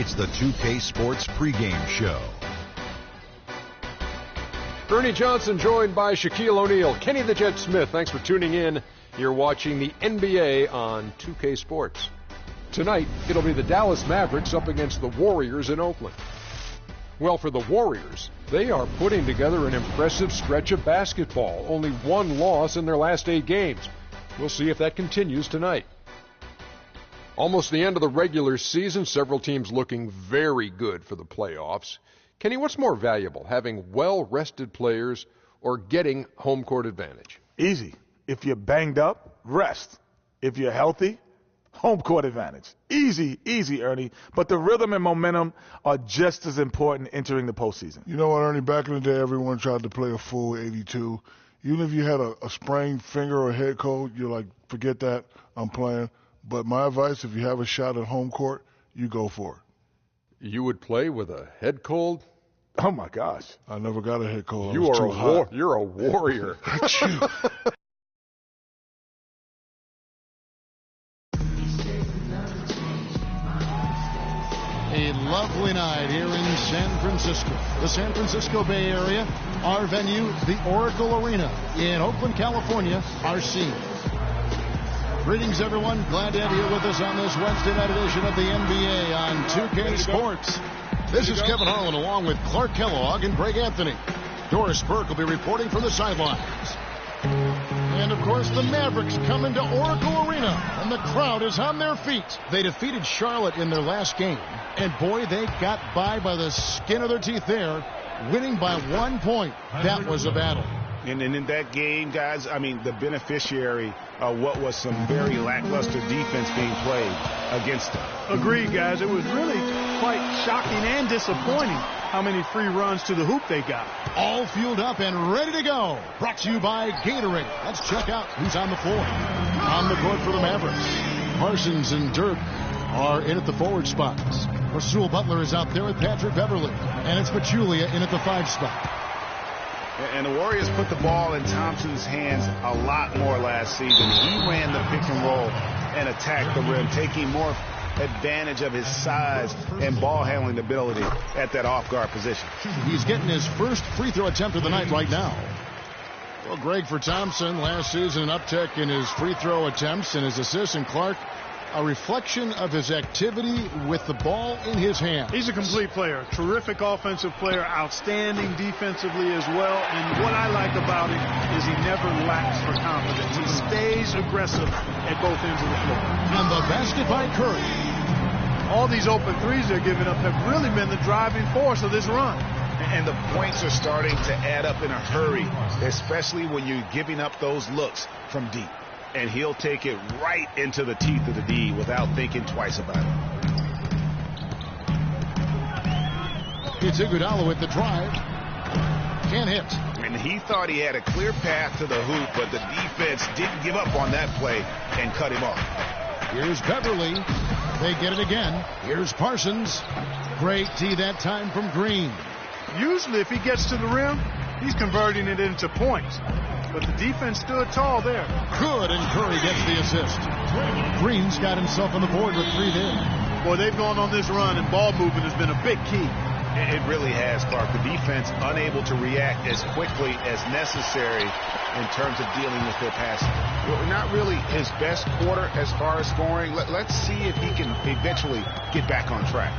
It's the 2K Sports pregame show. Ernie Johnson joined by Shaquille O'Neal. Kenny the Jet Smith, thanks for tuning in. You're watching the NBA on 2K Sports. Tonight, it'll be the Dallas Mavericks up against the Warriors in Oakland. Well, for the Warriors, they are putting together an impressive stretch of basketball. Only one loss in their last 8 games. We'll see if that continues tonight. Almost the end of the regular season, several teams looking very good for the playoffs. Kenny, what's more valuable, having well-rested players or getting home court advantage? Easy. If you're banged up, rest. If you're healthy, home court advantage. Easy, Ernie. But the rhythm and momentum are just as important entering the postseason. You know what, Ernie? Back in the day, everyone tried to play a full 82. Even if you had a sprained finger or head cold, you're like, forget that, I'm playing. But my advice, if you have a shot at home court, you go for it. You would play with a head cold? Oh, my gosh. I never got a head cold. You're a warrior. A lovely night here in San Francisco. The San Francisco Bay Area, our venue, the Oracle Arena in Oakland, California, our scene. Greetings, everyone. Glad to have you with us on this Wednesday night edition of the NBA on 2K Sports. This is Kevin Harlan along with Clark Kellogg and Greg Anthony. Doris Burke will be reporting from the sidelines. And, of course, the Mavericks come into Oracle Arena, and the crowd is on their feet. They defeated Charlotte in their last game, and, boy, they got by the skin of their teeth there, winning by 1 point. That was a battle. And in that game, guys, I mean, the beneficiary of what was some very lackluster defense being played against them. Agreed, guys. It was really quite shocking and disappointing how many free runs to the hoop they got. All fueled up and ready to go. Brought to you by Gatorade. Let's check out who's on the floor. On the court for the Mavericks, Parsons and Dirk are in at the forward spots. Rasul Butler is out there with Patrick Beverly. And it's Pachulia in at the 5 spot. And the Warriors put the ball in Thompson's hands a lot more last season. He ran the pick and roll and attacked the rim, taking more advantage of his size and ball handling ability at that off-guard position. He's getting his first free throw attempt of the night right now. Well, Greg, for Thompson, last season an uptick in his free throw attempts and his assists, and Clark, a reflection of his activity with the ball in his hand. He's a complete player, terrific offensive player, outstanding defensively as well. And what I like about him is he never lacks for confidence. He stays aggressive at both ends of the floor. And the basket by Curry. All these open threes they're giving up have really been the driving force of this run. And the points are starting to add up in a hurry, especially when you're giving up those looks from deep. And he'll take it right into the teeth of the D without thinking twice about it. It's Iguodala with the drive. Can't hit. And he thought he had a clear path to the hoop, but the defense didn't give up on that play and cut him off. Here's Beverly. They get it again. Here's Parsons. Great D that time from Green. Usually if he gets to the rim, he's converting it into points. But the defense stood tall there. Good, and Curry gets the assist. Green's got himself on the board with 3 there. Boy, they've gone on this run, and ball movement has been a big key. It really has, Clark. The defense unable to react as quickly as necessary in terms of dealing with their passing. Not really his best quarter as far as scoring. Let's see if he can eventually get back on track.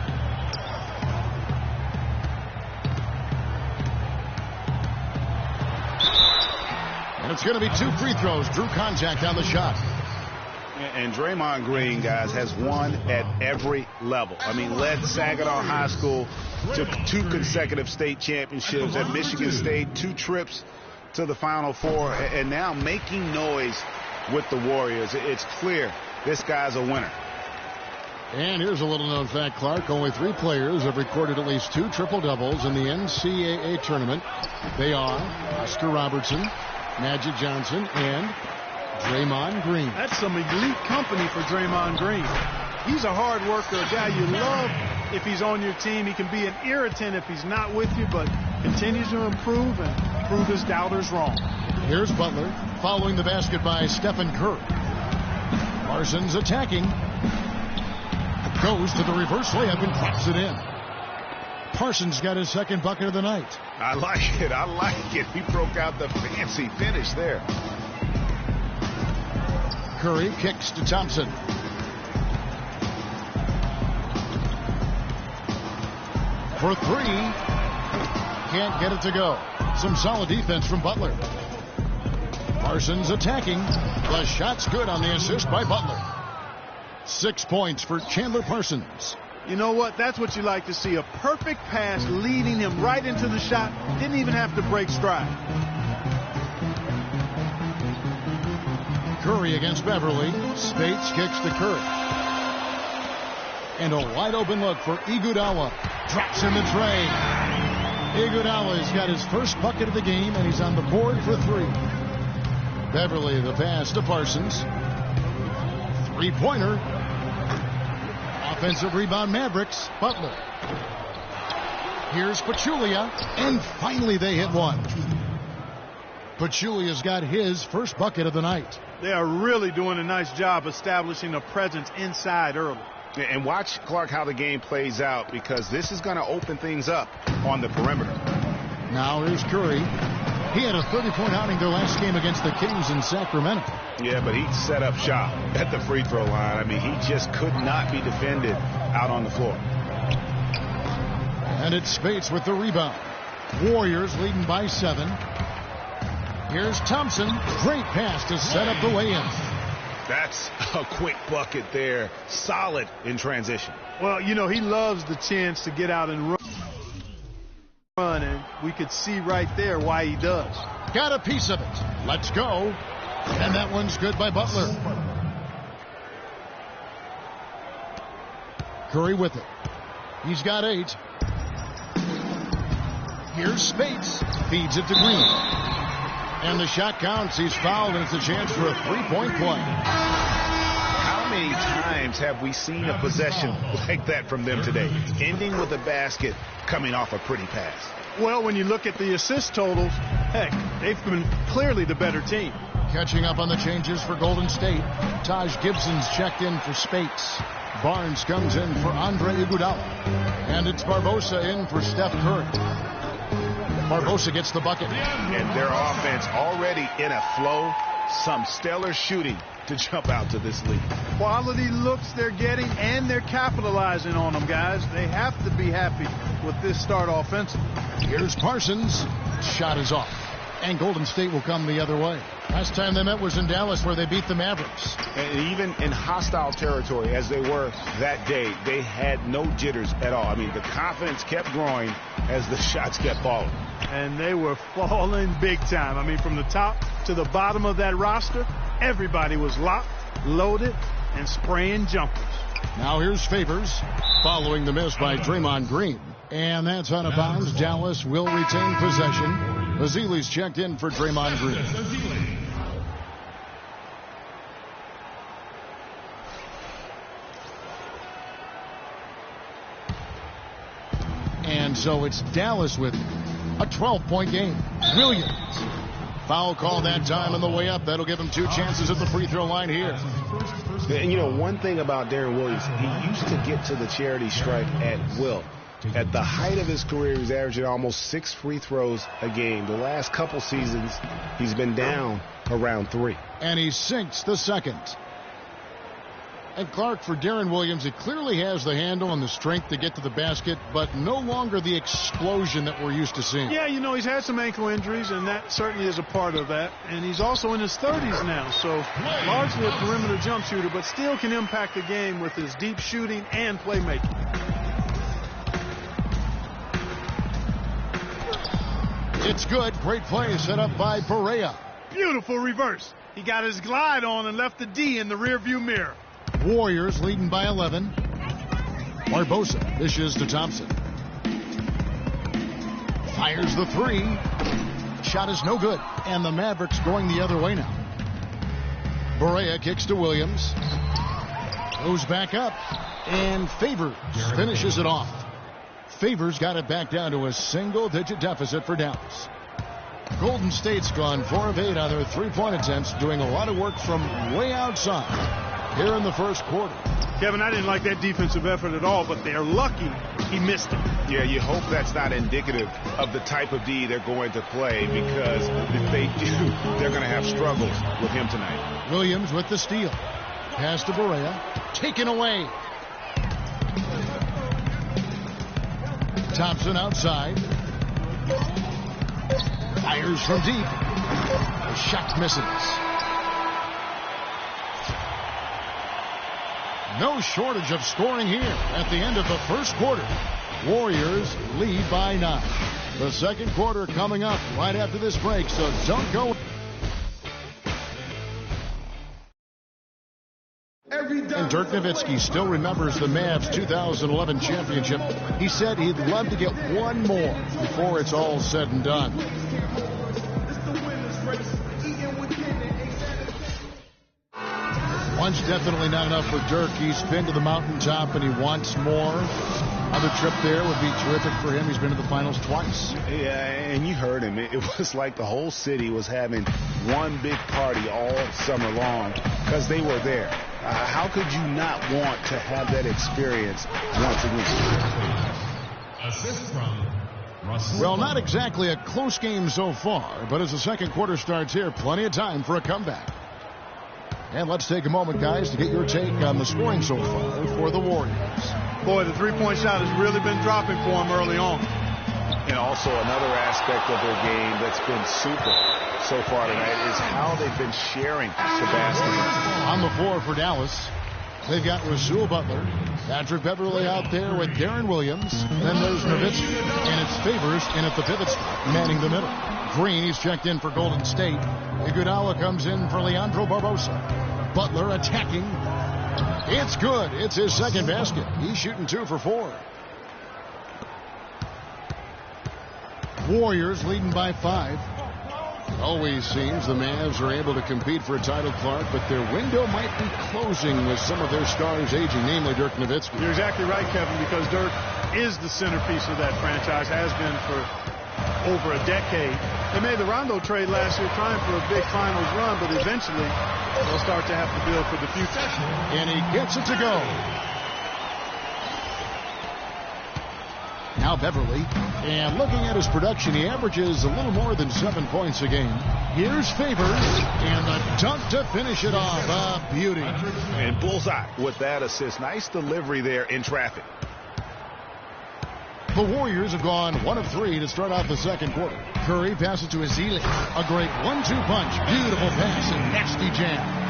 And it's going to be 2 free throws. Drew contact on the shot. And Draymond Green, guys, has won at every level. I mean, led Saginaw High School to 2 consecutive state championships at Michigan State, 2 trips to the Final Four, and now making noise with the Warriors. It's clear this guy's a winner. And here's a little-known fact, Clark. Only 3 players have recorded at least 2 triple-doubles in the NCAA tournament. They are Oscar Robertson, Magic Johnson, and Draymond Green. That's some elite company for Draymond Green. He's a hard worker, a guy you love if he's on your team. He can be an irritant if he's not with you, but continues to improve and prove his doubters wrong. Here's Butler following the basket by Stephen Curry. Parsons attacking. Goes to the reverse layup and drops it in. Parsons got his second bucket of the night. I like it. I like it. He broke out the fancy finish there. Curry kicks to Thompson. For three. Can't get it to go. Some solid defense from Butler. Parsons attacking. The shot's good on the assist by Butler. 6 points for Chandler Parsons. You know what? That's what you like to see. A perfect pass leading him right into the shot. Didn't even have to break stride. Curry against Beverly. Spates kicks to Curry. And a wide open look for Iguodala. Drops in the tray. Iguodala's got his first bucket of the game, and he's on the board for three. Beverly the pass to Parsons. Three-pointer. Offensive rebound Mavericks. Butler. Here's Pachulia. And finally they hit one. Pachulia's got his first bucket of the night. They are really doing a nice job establishing a presence inside early. And watch, Clark, how the game plays out, because this is going to open things up on the perimeter. Now here's Curry. He had a 30-point outing their last game against the Kings in Sacramento. Yeah, but he set up shop at the free throw line. I mean, he just could not be defended out on the floor. And it's Spates with the rebound. Warriors leading by 7. Here's Thompson. Great pass to set up the lay-in. That's a quick bucket there. Solid in transition. Well, you know, he loves the chance to get out and run, and we could see right there why he does. Got a piece of it. Let's go. And that one's good by Butler. Curry with it. He's got 8. Here's Spates. Feeds it to Green. And the shot counts. He's fouled, and it's a chance for a three-point play. How many times have we seen a possession like that from them today? Ending with a basket, coming off a pretty pass. Well, when you look at the assist totals, heck, they've been clearly the better team. Catching up on the changes for Golden State. Taj Gibson's checked in for Spates. Barnes comes in for Andre Iguodala. And it's Barbosa in for Steph Curry. Barbosa gets the bucket. And their offense already in a flow. Some stellar shooting to jump out to this lead. Quality looks they're getting, and they're capitalizing on them, guys. They have to be happy with this start offensively. Here's Parsons. Shot is off. And Golden State will come the other way. Last time they met was in Dallas, where they beat the Mavericks. And even in hostile territory, as they were that day, they had no jitters at all. I mean, the confidence kept growing as the shots kept falling. And they were falling big time. I mean, from the top to the bottom of that roster, everybody was locked, loaded, and spraying jumpers. Now here's Favors, following the miss by Draymond Green. And that's out of bounds. Dallas will retain possession. Bazili's checked in for Draymond Green. And so it's Dallas with a 12-point game. Williams. Foul call that time on the way up. That'll give him 2 chances at the free throw line here. And you know, one thing about Darren Williams, he used to get to the charity stripe at will. At the height of his career, he was averaging almost 6 free throws a game. The last couple seasons, he's been down around 3. And he sinks the second. And Clark, for Darren Williams, he clearly has the handle and the strength to get to the basket, but no longer the explosion that we're used to seeing. Yeah, you know, he's had some ankle injuries, and that certainly is a part of that. And he's also in his 30s now, so largely a perimeter jump shooter, but still can impact the game with his deep shooting and playmaking. It's good. Great play set up by Perea. Beautiful reverse. He got his glide on and left the D in the rearview mirror. Warriors leading by 11. Barbosa dishes to Thompson. Fires the 3. Shot is no good. And the Mavericks going the other way now. Perea kicks to Williams. Goes back up. And Favors finishes it off. Favors got it back down to a single-digit deficit for Dallas. Golden State's gone 4 of 8 on their 3-point attempts, doing a lot of work from way outside. here in the first quarter. Kevin, I didn't like that defensive effort at all, but they're lucky he missed it. Yeah, you hope that's not indicative of the type of D they're going to play, because if they do, they're going to have struggles with him tonight. Williams with the steal. Pass to Barea. Taken away. Thompson outside. Fires from deep. The shot misses. No shortage of scoring here at the end of the first quarter. Warriors lead by 9. The second quarter coming up right after this break, so don't go. And Dirk Nowitzki still remembers the Mavs 2011 championship. He said he'd love to get one more before it's all said and done. One's definitely not enough for Dirk. He's been to the mountaintop and he wants more. Another trip there would be terrific for him. He's been to the finals twice. Yeah, and you heard him. It was like the whole city was having one big party all summer long because they were there. How could you not want to have that experience once again? Assist from Russell. Well, not exactly a close game so far, but as the second quarter starts here, plenty of time for a comeback. And let's take a moment, guys, to get your take on the scoring so far for the Warriors. Boy, the three-point shot has really been dropping for him early on. And also another aspect of their game that's been super so far tonight is how they've been sharing the basket. On the floor for Dallas, they've got Rasul Butler, Patrick Beverly out there with Darren Williams. Then there's Nowitzki, and it's Favors in at the pivot spot, manning the middle. Green, he's checked in for Golden State. Iguodala comes in for Leandro Barbosa. Butler attacking. It's good. It's his second basket. He's shooting 2 for 4. Warriors leading by 5. It always seems the Mavs are able to compete for a title, Clark, but their window might be closing with some of their stars aging, namely Dirk Nowitzki. You're exactly right, Kevin, because Dirk is the centerpiece of that franchise, has been for over a decade. They made the Rondo trade last year trying for a big finals run, but eventually they'll start to have to build for the future. And he gets it to go. Now Beverly, and looking at his production, he averages a little more than 7 points a game. Here's Favors, and the dunk to finish it off. A beauty. And bullseye with that assist. Nice delivery there in traffic. The Warriors have gone 1 of 3 to start out the second quarter. Curry passes to Ezeli. A great 1-2 punch. Beautiful pass and nasty jam.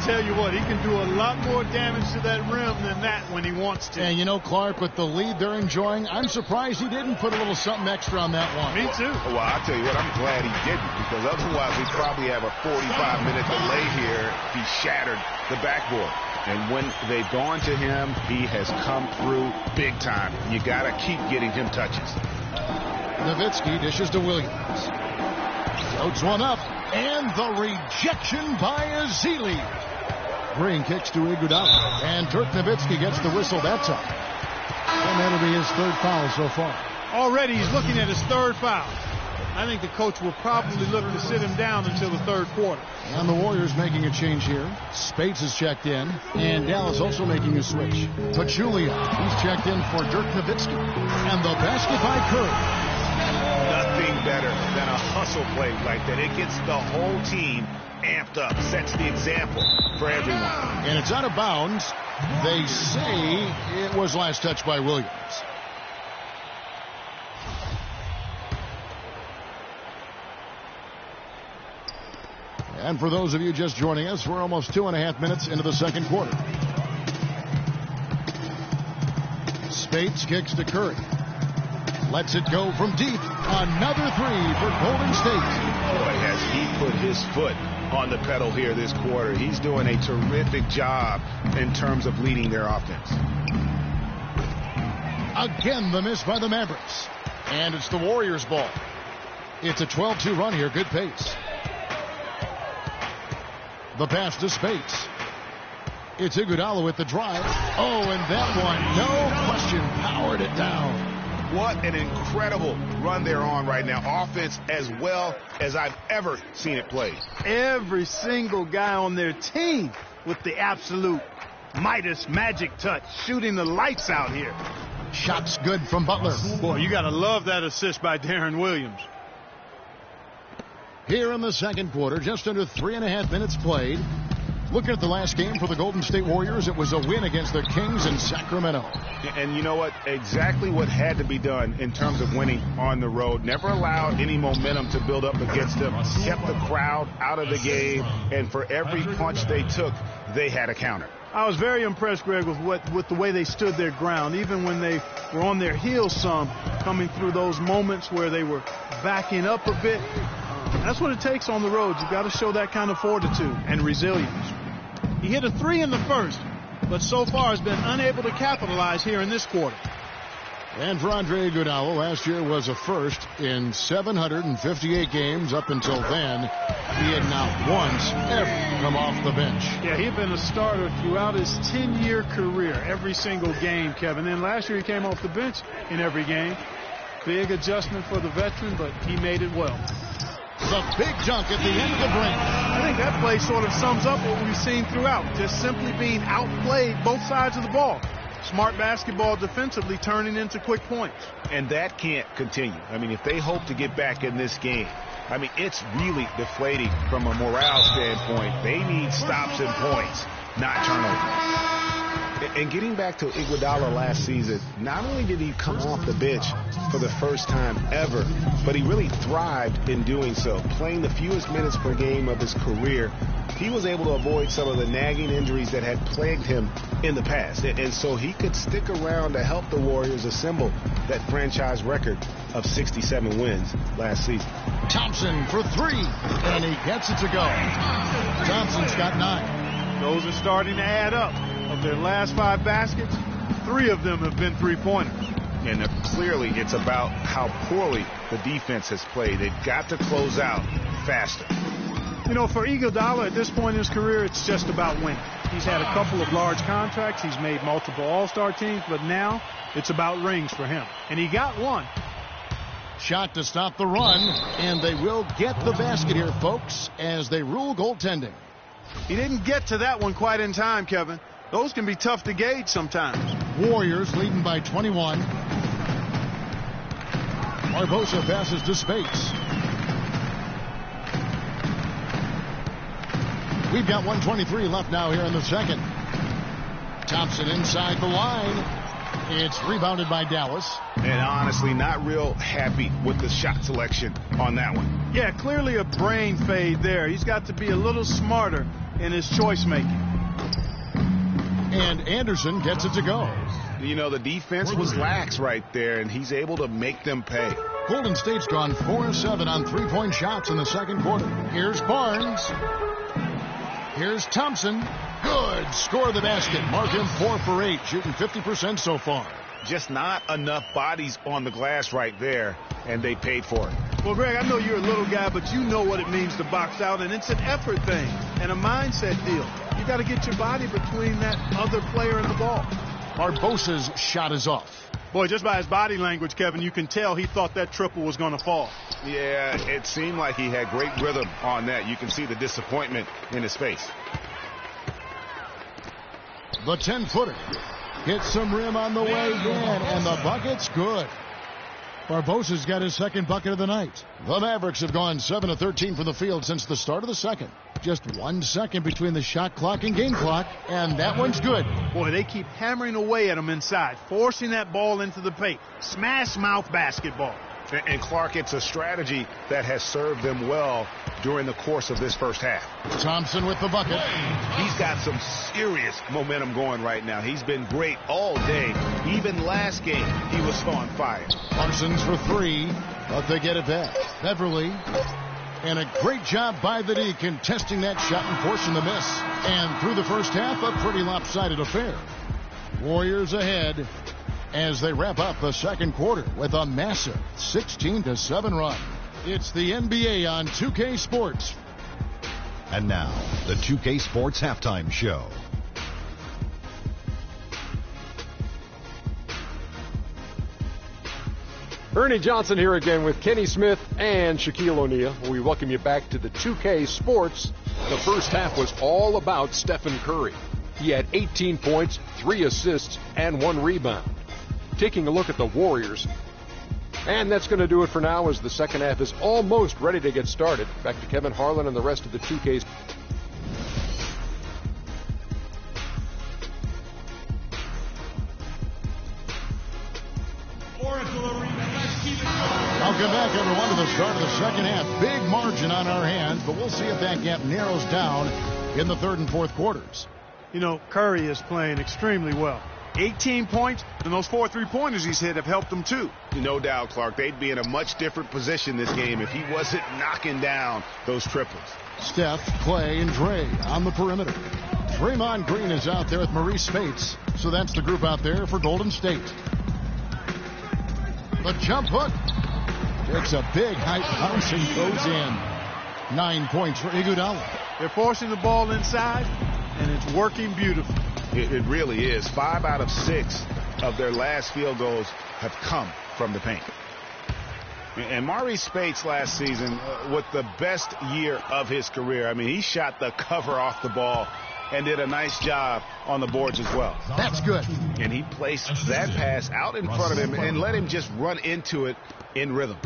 Tell you what, he can do a lot more damage to that rim than that when he wants to. And you know, Clark, with the lead they're enjoying, I'm surprised he didn't put a little something extra on that one. Me too. Well, I'll tell you what, I'm glad he didn't, because otherwise we'd probably have a 45-minute delay here if he shattered the backboard. And when they've gone to him, he has come through big time. You got to keep getting him touches. Nowitzki dishes to Williams. Floats one up, and the rejection by Ezeli. Green kicks to Iguodala, and Dirk Nowitzki gets the whistle that time. And that'll be his 3rd foul so far. Already he's looking at his 3rd foul. I think the coach will probably look to sit him down until the 3rd quarter. And the Warriors making a change here. Spates is checked in, and Dallas also making a switch. Pachulia, he's checked in for Dirk Nowitzki. And the basket by Curry. Nothing better than a hustle play like that. It gets the whole team amped up, sets the example for everyone. And it's out of bounds. They say it was last touched by Williams. And for those of you just joining us, we're almost 2.5 minutes into the second quarter. Spates kicks to Curry. Lets it go from deep. Another 3 for Golden State. Boy, has he put his foot on the pedal here this quarter. He's doing a terrific job in terms of leading their offense. Again, the miss by the Mavericks. And it's the Warriors' ball. It's a 12-2 run here. Good pace. The pass to Spates. It's Iguodala with the drive. Oh, and that one, no question, powered it down. What an incredible run they're on right now. Offense as well as I've ever seen it played. Every single guy on their team with the absolute Midas magic touch, shooting the lights out here. Shots good from Butler. Boy, you got to love that assist by Darren Williams. Here in the second quarter, just under 3.5 minutes played. Looking at the last game for the Golden State Warriors, it was a win against the Kings in Sacramento. And you know what? Exactly what had to be done in terms of winning on the road. Never allowed any momentum to build up against them. Kept the crowd out of the game. And for every punch they took, they had a counter. I was very impressed, Greg, with the way they stood their ground, even when they were on their heels some, coming through those moments where they were backing up a bit. That's what it takes on the road. You've got to show that kind of fortitude and resilience. He hit a 3 in the first, but so far has been unable to capitalize here in this quarter. And for Andre Iguodala, last year was a first in 758 games. Up until then, he had not once ever come off the bench. Yeah, he had been a starter throughout his 10-year career, every single game, Kevin. And last year he came off the bench in every game. Big adjustment for the veteran, but he made it well. The big dunk at the end of the break. I think that play sort of sums up what we've seen throughout, just simply being outplayed both sides of the ball. Smart basketball defensively turning into quick points. And that can't continue. I mean, if they hope to get back in this game, I mean, it's really deflating from a morale standpoint. They need stops and points, not turnovers. And getting back to Iguodala last season, not only did he come off the bench for the first time ever, but he really thrived in doing so. Playing the fewest minutes per game of his career, he was able to avoid some of the nagging injuries that had plagued him in the past. And so he could stick around to help the Warriors assemble that franchise record of 67 wins last season. Thompson for 3, and he gets it to go. Thompson's got 9. Those are starting to add up. Of their last 5 baskets, 3 of them have been 3-pointers. And clearly it's about how poorly the defense has played. They've got to close out faster. You know, for Iguodala at this point in his career, it's just about winning. He's had a couple of large contracts. He's made multiple All-Star teams, but now it's about rings for him. And he got one. Shot to stop the run, and they will get the basket here, folks, as they rule goaltending. He didn't get to that one quite in time, Kevin. Those can be tough to gauge sometimes. Warriors leading by 21. Barbosa passes to Spates. We've got 1:23 left now here in the second. Thompson inside the line. It's rebounded by Dallas. And honestly, not real happy with the shot selection on that one. Yeah, clearly a brain fade there. He's got to be a little smarter in his choice making. And Anderson gets it to go. You know, the defense was lax right there, and he's able to make them pay. Golden State's gone 4-7 on 3-point shots in the second quarter. Here's Barnes. Here's Thompson. Good. Score the basket. Mark him 4 for 8, shooting 50% so far. Just not enough bodies on the glass right there, and they paid for it. Well, Greg, I know you're a little guy, but you know what it means to box out, and it's an effort thing and a mindset deal. You got to get your body between that other player and the ball. Barbosa's shot is off. Boy, just by his body language, Kevin, you can tell he thought that triple was going to fall. Yeah, it seemed like he had great rhythm on that. You can see the disappointment in his face. The 10-footer hits some rim on the way in, and the bucket's good. Barbosa's got his second bucket of the night. The Mavericks have gone 7 of 13 from the field since the start of the second. Just 1 second between the shot clock and game clock, and that one's good. Boy, they keep hammering away at him inside, forcing that ball into the paint. Smash mouth basketball. And Clark, it's a strategy that has served them well during the course of this first half. Thompson with the bucket. He's got some serious momentum going right now. He's been great all day. Even last game, he was on fire. Parsons for 3, but they get it back. Beverly, and a great job by the D contesting that shot and forcing the miss. And through the first half, a pretty lopsided affair. Warriors ahead as they wrap up the second quarter with a massive 16-7 run. It's the NBA on 2K Sports. And now, the 2K Sports Halftime Show. Ernie Johnson here again with Kenny Smith and Shaquille O'Neal. We welcome you back to the 2K Sports. The first half was all about Stephen Curry. He had 18 points, 3 assists, and 1 rebound. Taking a look at the Warriors. And that's going to do it for now as the second half is almost ready to get started. Back to Kevin Harlan and the rest of the 2Ks. Welcome back, everyone, to the start of the second half. Big margin on our hands, but we'll see if that gap narrows down in the third and fourth quarters. You know, Curry is playing extremely well. 18 points, and those 4 3-pointers he's hit have helped him too. No doubt, Clark. They'd be in a much different position this game if he wasn't knocking down those triples. Steph, Clay, and Dre on the perimeter. Draymond Green is out there with Maurice Spates, so that's the group out there for Golden State. The jump hook takes a big height bounce and goes in. 9 points for Iguodala. They're forcing the ball inside, and it's working beautifully. It really is. 5 out of 6 of their last field goals have come from the paint. And Maurice Spates last season with the best year of his career. I mean, he shot the cover off the ball and did a nice job on the boards as well. That's good. And he placed that pass out in front of him and let him just run into it in rhythm.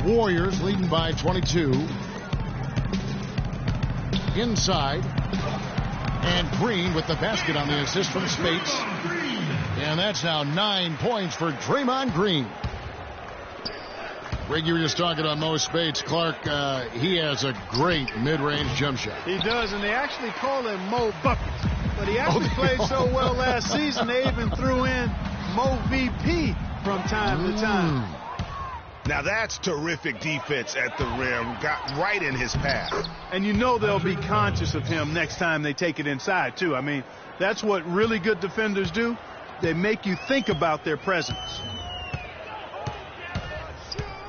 Warriors leading by 22. Inside. And Green with the basket on the assist from Spates. And that's now 9 points for Draymond Green. Greg, you were just talking about Mo Spates. Clark, he has a great mid-range jump shot. He does, and they actually call him Mo Buckets. But he actually played so well last season, they even threw in Mo VP from time to time. Now that's terrific defense at the rim. Got right in his path. And you know they'll be conscious of him next time they take it inside, too. I mean, that's what really good defenders do. They make you think about their presence.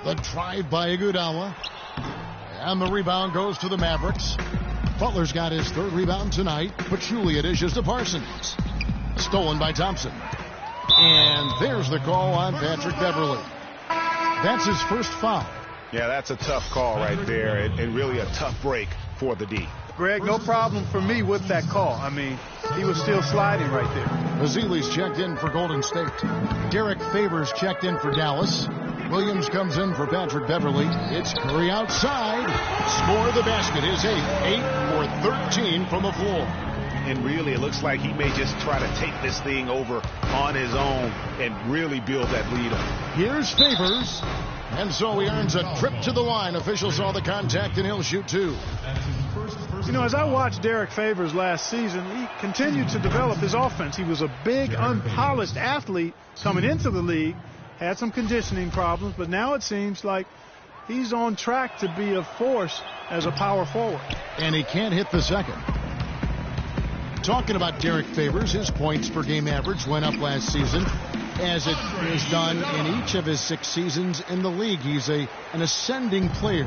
The drive by Iguodala. And the rebound goes to the Mavericks. Butler's got his third rebound tonight. Pachulia dishes to Parsons. Stolen by Thompson. And there's the call on Patrick Beverley. That's his first foul. Yeah, that's a tough call right there, and really a tough break for the D. Greg, no problem for me with that call. I mean, he was still sliding right there. Bazili's checked in for Golden State. Derek Favors checked in for Dallas. Williams comes in for Patrick Beverley. It's Curry outside. Score the basket is 8 for 13 from the floor. And really, it looks like he may just try to take this thing over on his own and really build that lead up. Here's Favors. And so he earns a trip to the line. Officials saw the contact, and he'll shoot 2. You know, as I watched Derek Favors last season, he continued to develop his offense. He was a big, unpolished athlete coming into the league. Had some conditioning problems, but now it seems like he's on track to be a force as a power forward. And he can't hit the second. Talking about Derek Favors, his points per game average went up last season, as it is done in each of his 6 seasons in the league. He's an ascending player.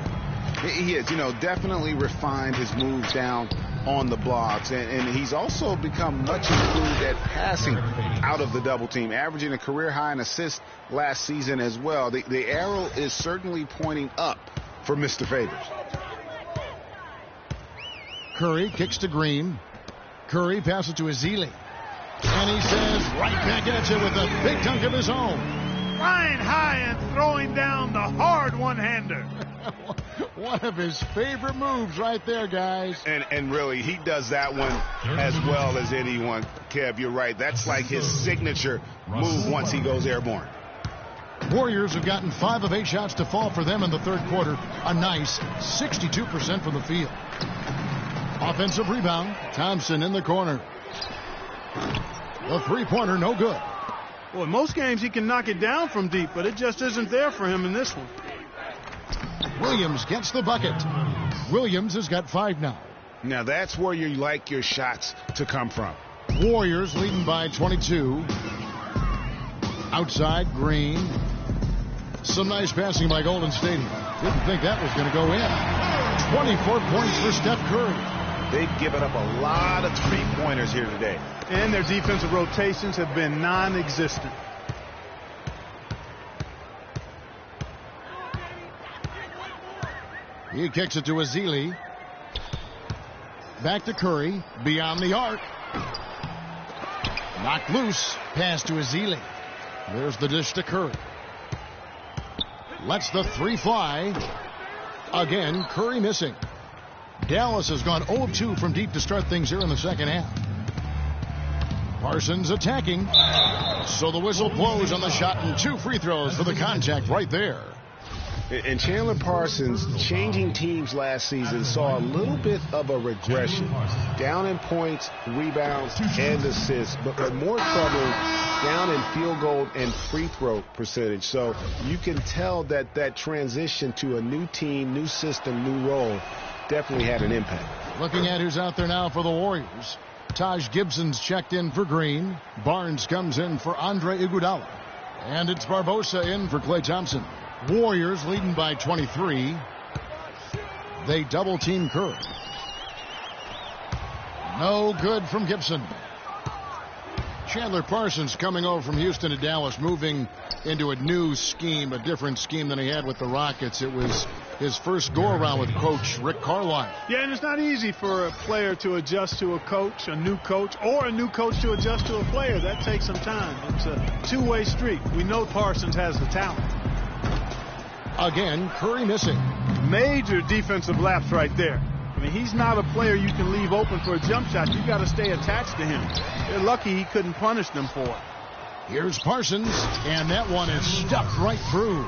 He is, definitely refined his moves down on the blocks, and he's also become much improved at passing out of the double team, averaging a career high in assists last season as well. The arrow is certainly pointing up for Mr. Favors. Curry kicks to Green. Curry passes to Ezeli. And he says right back at you with a big dunk of his own. Flying high and throwing down the hard one-hander. One of his favorite moves right there, guys. And really, he does that one as well as anyone. Kev, you're right. That's like his signature move once he goes airborne. Warriors have gotten 5 of 8 shots to fall for them in the third quarter. A nice 62% from the field. Offensive rebound. Thompson in the corner. The three-pointer, no good. Well, in most games he can knock it down from deep, but it just isn't there for him in this one. Williams gets the bucket. Williams has got 5 now. Now that's where you like your shots to come from. Warriors leading by 22. Outside, Green. Some nice passing by Golden State. Didn't think that was going to go in. 24 points for Steph Curry. They've given up a lot of three-pointers here today. And their defensive rotations have been non-existent. He kicks it to Ezeli. Back to Curry. Beyond the arc. Knocked loose. Pass to Ezeli. There's the dish to Curry. Lets the three fly. Again, Curry missing. Dallas has gone 0-2 from deep to start things here in the second half. Parsons attacking. So the whistle blows on the shot and 2 free throws for the contact right there. And Chandler Parsons, changing teams last season, saw a little bit of a regression. Down in points, rebounds, and assists, but more trouble down in field goal and free throw percentage. So you can tell that that transition to a new team, new system, new role definitely had an impact. Looking at who's out there now for the Warriors. Taj Gibson's checked in for Green. Barnes comes in for Andre Iguodala. And it's Barbosa in for Klay Thompson. Warriors leading by 23. They double team Curry. No good from Gibson. Chandler Parsons coming over from Houston to Dallas, moving into a new scheme, a different scheme than he had with the Rockets. It was his first go-around with coach Rick Carlisle. Yeah, and it's not easy for a player to adjust to a coach, a new coach, or a new coach to adjust to a player. That takes some time. It's a two-way street. We know Parsons has the talent. Again, Curry missing. Major defensive lapse right there. I mean, he's not a player you can leave open for a jump shot. You got to stay attached to him. They're lucky he couldn't punish them for it. Here's Parsons, and that one is stuffed right through.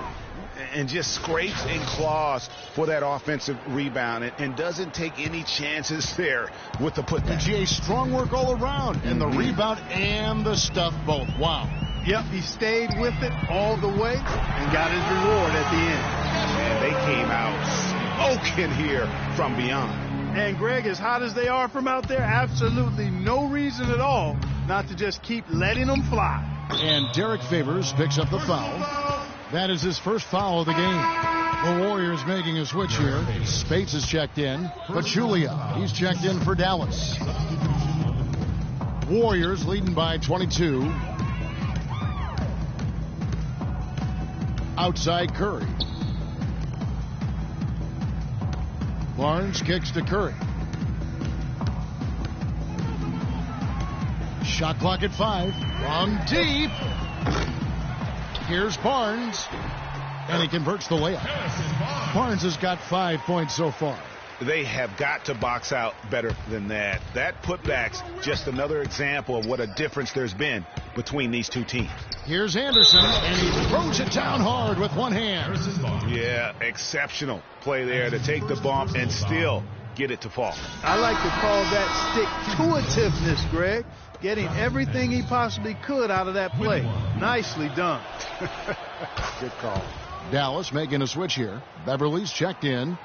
And just scrapes and claws for that offensive rebound and doesn't take any chances there with the putback. GA, strong work all around, and the rebound and the stuff both. Wow. Yep, he stayed with it all the way and got his reward at the end. And they came out smoking here from beyond. And Greg, as hot as they are from out there, absolutely no reason at all not to just keep letting them fly. And Derek Favors picks up the foul. That is his first foul of the game. The Warriors making a switch here. Spates is checked in. Pachulia, he's checked in for Dallas. Warriors leading by 22. Outside Curry. Barnes kicks to Curry. Shot clock at 5. From deep. Here's Barnes. And he converts the layup. Barnes has got 5 points so far. They have got to box out better than that. That putback's just another example of what a difference there's been between these two teams. Here's Anderson, and he throws it down hard with one hand. Yeah, exceptional play there to take the bump and still get it to fall. I like to call that stick-to-itiveness, Greg. Getting everything he possibly could out of that play. Nicely done. Good call. Dallas making a switch here. Beverly's checked in.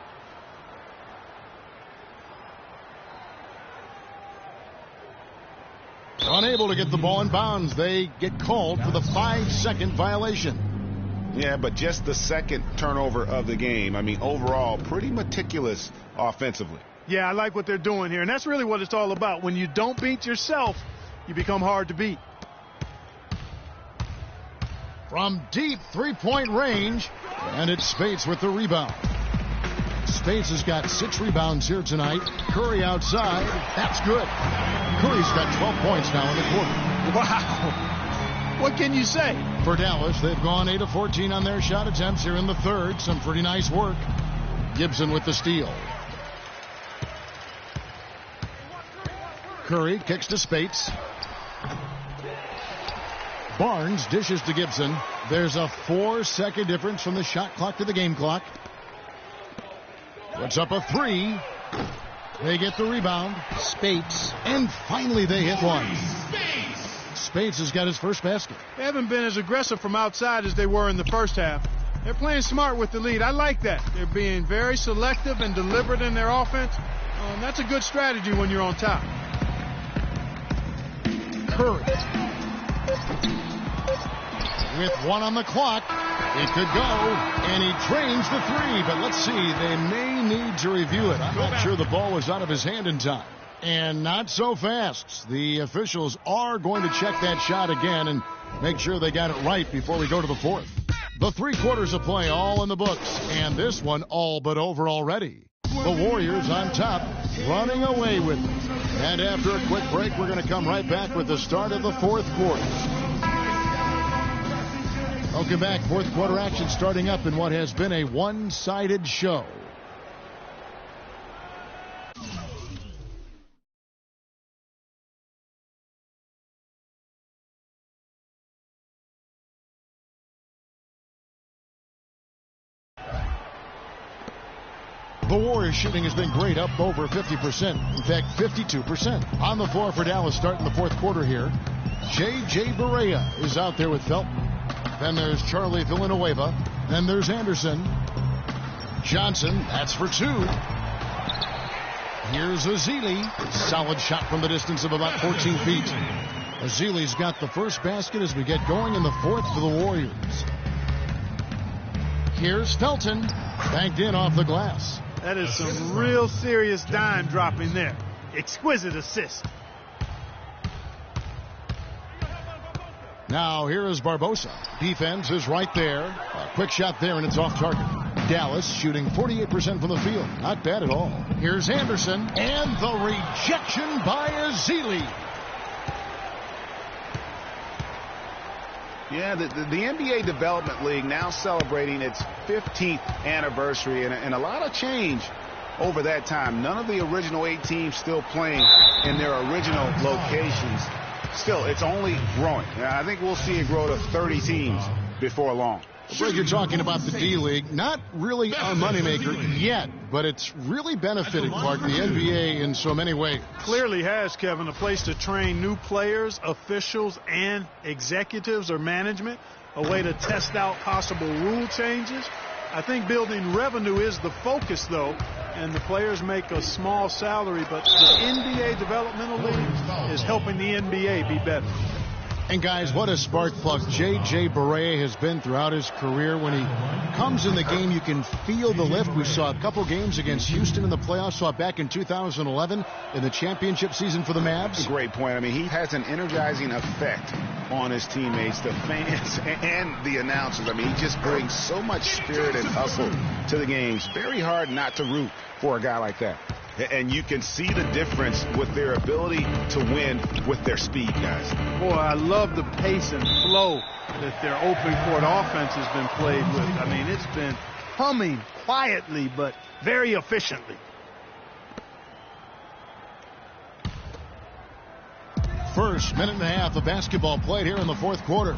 Unable to get the ball in bounds. They get called for the 5-second violation. Yeah, but just the second turnover of the game. I mean, overall, pretty meticulous offensively. Yeah, I like what they're doing here, and that's really what it's all about. When you don't beat yourself, you become hard to beat. From deep three-point range, and it's Spates with the rebound. Spates has got 6 rebounds here tonight. Curry outside. That's good. Curry's got 12 points now in the quarter. Wow. What can you say? For Dallas, they've gone 8 of 14 on their shot attempts here in the third. Some pretty nice work. Gibson with the steal. Curry kicks to Spates. Barnes dishes to Gibson. There's a 4-second difference from the shot clock to the game clock. Puts up a 3. They get the rebound. Spates. And finally they hit one. Spates has got his first basket. They haven't been as aggressive from outside as they were in the first half. They're playing smart with the lead. I like that. They're being very selective and deliberate in their offense. That's a good strategy when you're on top. Curry. With 1 on the clock. It could go, and he drains the 3, but let's see, they may need to review it. I'm not sure the ball was out of his hand in time. And not so fast. The officials are going to check that shot again and make sure they got it right before we go to the fourth. The 3 quarters of play all in the books, and this one all but over already. The Warriors on top, running away with it. And after a quick break, we're going to come right back with the start of the 4th quarter. Welcome back. 4th quarter action starting up in what has been a one-sided show. The Warriors shooting has been great, up over 50%. In fact, 52%. On the floor for Dallas starting the 4th quarter here. J.J. Barea is out there with Felton. Then there's Charlie Villanueva. Then there's Anderson. Johnson, that's for 2. Here's Ezeli. Solid shot from the distance of about 14 feet. Ezeli's got the first basket as we get going in the 4th for the Warriors. Here's Felton. Banked in off the glass. That is some real serious dime dropping there. Exquisite assist. Now here is Barbosa. Defense is right there. A quick shot there, and it's off target. Dallas shooting 48% from the field. Not bad at all. Here's Anderson, and the rejection by Ezeli. Yeah, the NBA Development League now celebrating its 15th anniversary, and a lot of change over that time. None of the original 8 teams still playing in their original locations. Still, it's only growing. I think we'll see it grow to 30 teams before long. Greg, you're talking about the D-League. Not really a moneymaker yet, but it's really benefited, Clark, the NBA in so many ways. Clearly has, Kevin, a place to train new players, officials, and executives or management, a way to test out possible rule changes. I think building revenue is the focus, though, and the players make a small salary, but the NBA Developmental League is helping the NBA be better. And guys, what a spark plug J.J. Barea has been throughout his career. When he comes in the game, you can feel the lift. We saw a couple games against Houston in the playoffs. Saw it back in 2011 in the championship season for the Mavs. Great point. I mean, he has an energizing effect on his teammates, the fans, and the announcers. I mean, he just brings so much spirit and hustle to the games. Very hard not to root for a guy like that. And you can see the difference with their ability to win with their speed, guys. Boy, I love the pace and flow that their open court offense has been played with. I mean, it's been humming quietly, but very efficiently. First minute and a half of basketball played here in the 4th quarter.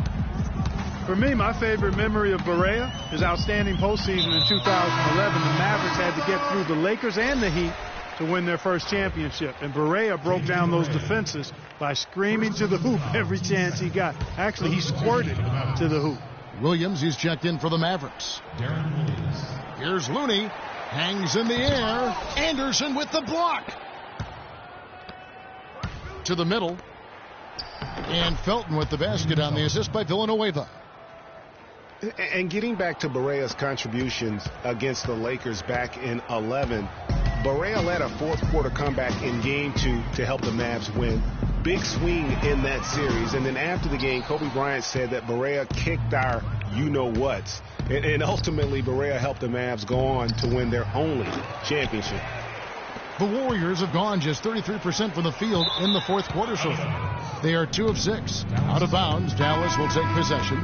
For me, my favorite memory of Barea, his outstanding postseason in 2011. The Mavericks had to get through the Lakers and the Heat to win their first championship. And Barea broke down those defenses by screaming to the hoop every chance he got. Actually, he squirted to the hoop. Williams, he's checked in for the Mavericks. Here's Looney. Hangs in the air. Anderson with the block. To the middle. And Felton with the basket on the assist by Villanueva. And getting back to Barea's contributions against the Lakers back in 11, Barea led a 4th quarter comeback in game 2 to help the Mavs win. Big swing in that series. And then after the game, Kobe Bryant said that Barea kicked our you-know-whats. And ultimately, Barea helped the Mavs go on to win their only championship. The Warriors have gone just 33% from the field in the 4th quarter so far. They are 2 of 6. Out of bounds, Dallas will take possession.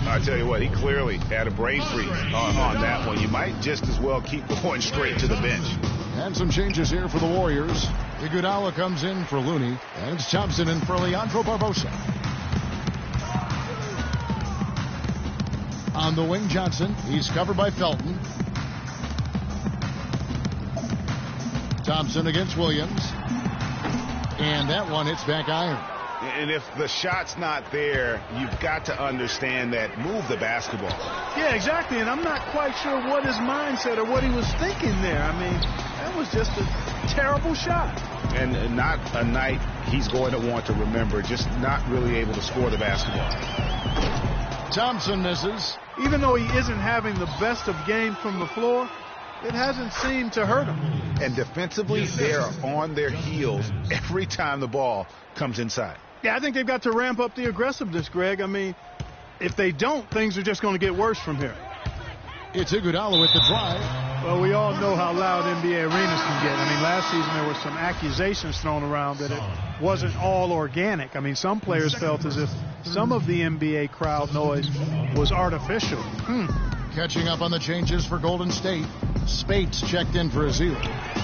I tell you what, he clearly had a brain freeze on that one. You might just as well keep going straight to the bench. And some changes here for the Warriors. Iguodala comes in for Looney. And it's Thompson in for Leandro Barbosa. On the wing, Johnson. He's covered by Felton. Thompson against Williams. And that one hits back iron. And if the shot's not there, you've got to understand that. Move the basketball. Yeah, exactly. And I'm not quite sure what his mindset or what he was thinking there. I mean, that was just a terrible shot. And not a night he's going to want to remember. Just not really able to score the basketball. Thompson misses. Even though he isn't having the best of game from the floor, it hasn't seemed to hurt him. And defensively, they are on their heels every time the ball comes inside. Yeah, I think they've got to ramp up the aggressiveness, Greg. I mean, if they don't, things are just going to get worse from here. It's Iguodala with the drive. Well, we all know how loud NBA arenas can get. I mean, last season there were some accusations thrown around that it wasn't all organic. I mean, some players felt as if some of the NBA crowd noise was artificial. Catching up on the changes for Golden State. Spates checked in for Azil.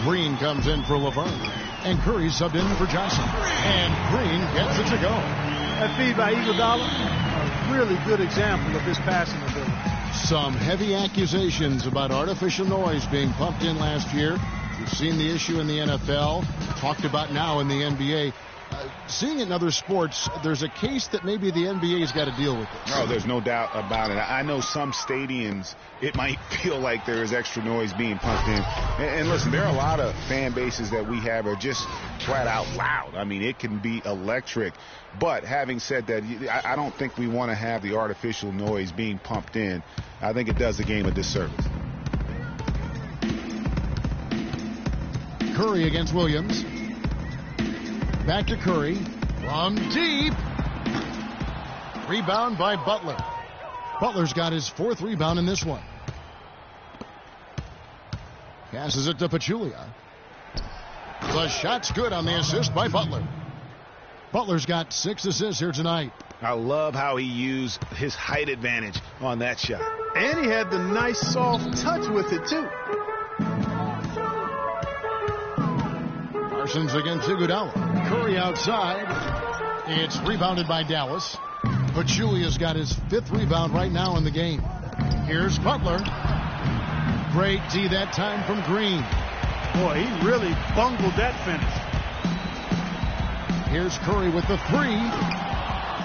Green comes in for Laverne. And Curry subbed in for Johnson. And Green gets it to go. That feed by Iguodala, a really good example of his passing ability. Some heavy accusations about artificial noise being pumped in last year. We've seen the issue in the NFL, talked about now in the NBA. Seeing it in other sports, there's a case that maybe the NBA's got to deal with this. No, there's no doubt about it. I know some stadiums, it might feel like there is extra noise being pumped in. And listen, there are a lot of fan bases that we have are just flat out loud. I mean, it can be electric. But having said that, I don't think we want to have the artificial noise being pumped in. I think it does the game a disservice. Curry against Williams. Back to Curry. From deep. Rebound by Butler. Butler's got his 4th rebound in this one. Passes it to Pachulia. The shot's good on the assist by Butler. Butler's got 6 assists here tonight. I love how he used his height advantage on that shot. And he had the nice soft touch with it, too. Parsons against Iguodala. Curry outside. It's rebounded by Dallas. Pachulia's got his 5th rebound right now in the game. Here's Butler. Great D that time from Green. Boy, he really bungled that finish. Here's Curry with the 3.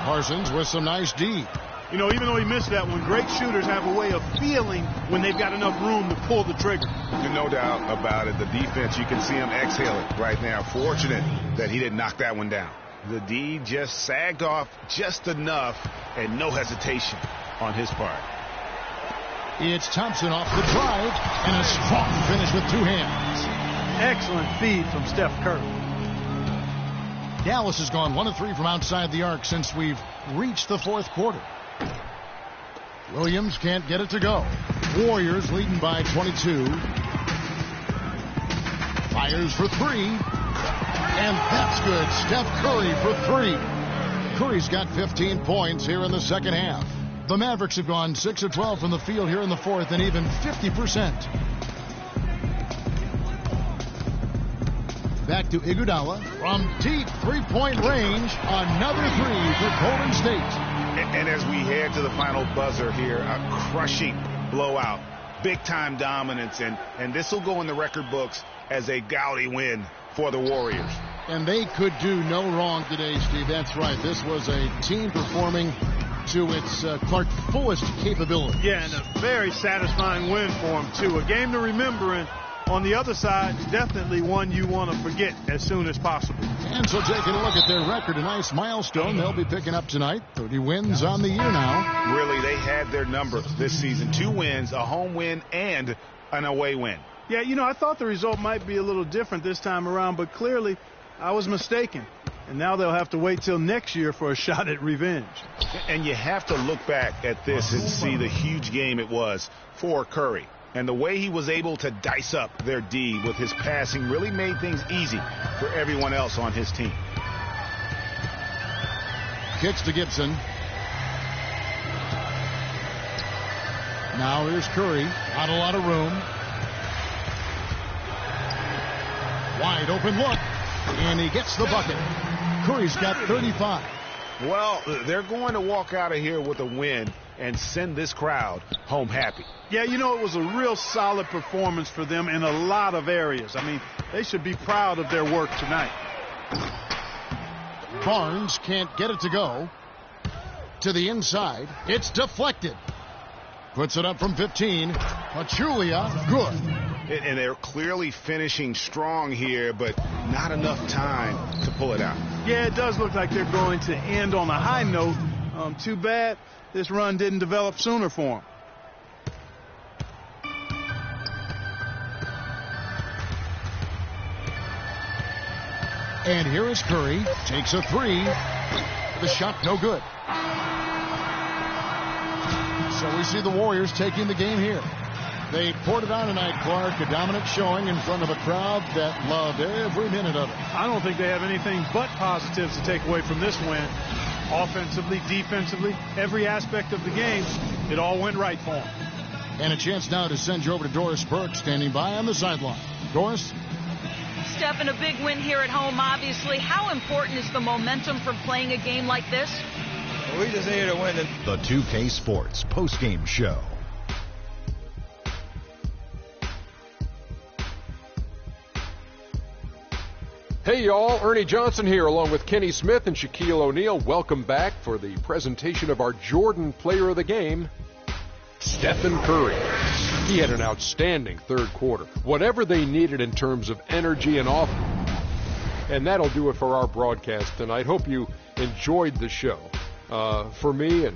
Parsons with some nice D. You know, even though he missed that one, great shooters have a way of feeling when they've got enough room to pull the trigger. No doubt about it. The defense, you can see him exhaling right now. Fortunate that he didn't knock that one down. The D just sagged off just enough and no hesitation on his part. It's Thompson off the drive and a strong finish with 2 hands. Excellent feed from Steph Curry. Dallas has gone 1 of 3 from outside the arc since we've reached the 4th quarter. Williams can't get it to go. Warriors leading by 22. Fires for 3. And that's good. Steph Curry for 3. Curry's got 15 points here in the second half. The Mavericks have gone 6 of 12 from the field here in the 4th and even 50%. Back to Iguodala from deep 3-point range. Another 3 for Golden State. And as we head to the final buzzer here, a crushing blowout, big-time dominance, and this will go in the record books as a gaudy win for the Warriors. And they could do no wrong today, Steve. That's right. This was a team performing to its fullest capability. Yeah, and a very satisfying win for them, too. A game to remember, and on the other side, definitely one you want to forget as soon as possible. And so taking a look at their record, a nice milestone they'll be picking up tonight. 30 wins on the year now. Really, they had their number this season. 2 wins, a home win, and an away win. Yeah, you know, I thought the result might be a little different this time around, but clearly I was mistaken. And now they'll have to wait till next year for a shot at revenge. And you have to look back at this and see the huge game it was for Curry. And the way he was able to dice up their D with his passing really made things easy for everyone else on his team. Kicks to Gibson. Now here's Curry. Not a lot of room. Wide open look. And he gets the bucket. Curry's got 35. Well, they're going to walk out of here with a win and send this crowd home happy. Yeah, you know, it was a real solid performance for them in a lot of areas. I mean, they should be proud of their work tonight. Barnes can't get it to go. To the inside. It's deflected. Puts it up from 15. Pachulia, good. And they're clearly finishing strong here, but not enough time to pull it out. Yeah, it does look like they're going to end on a high note. Too bad this run didn't develop sooner for them. And here is Curry. Takes a 3. The shot no good. So we see the Warriors taking the game here. They poured it on tonight, Clark. A dominant showing in front of a crowd that loved every minute of it. I don't think they have anything but positives to take away from this win. Offensively, defensively, every aspect of the game, it all went right for them. And a chance now to send you over to Doris Burke, standing by on the sideline. Doris? Stephen, a big win here at home, obviously. How important is the momentum from playing a game like this? We just need to win it. The 2K Sports postgame show. Hey, y'all. Ernie Johnson here, along with Kenny Smith and Shaquille O'Neal. Welcome back for the presentation of our Jordan Player of the Game, Stephen Curry. He had an outstanding third quarter. Whatever they needed in terms of energy and offense. And that'll do it for our broadcast tonight. Hope you enjoyed the show. For me and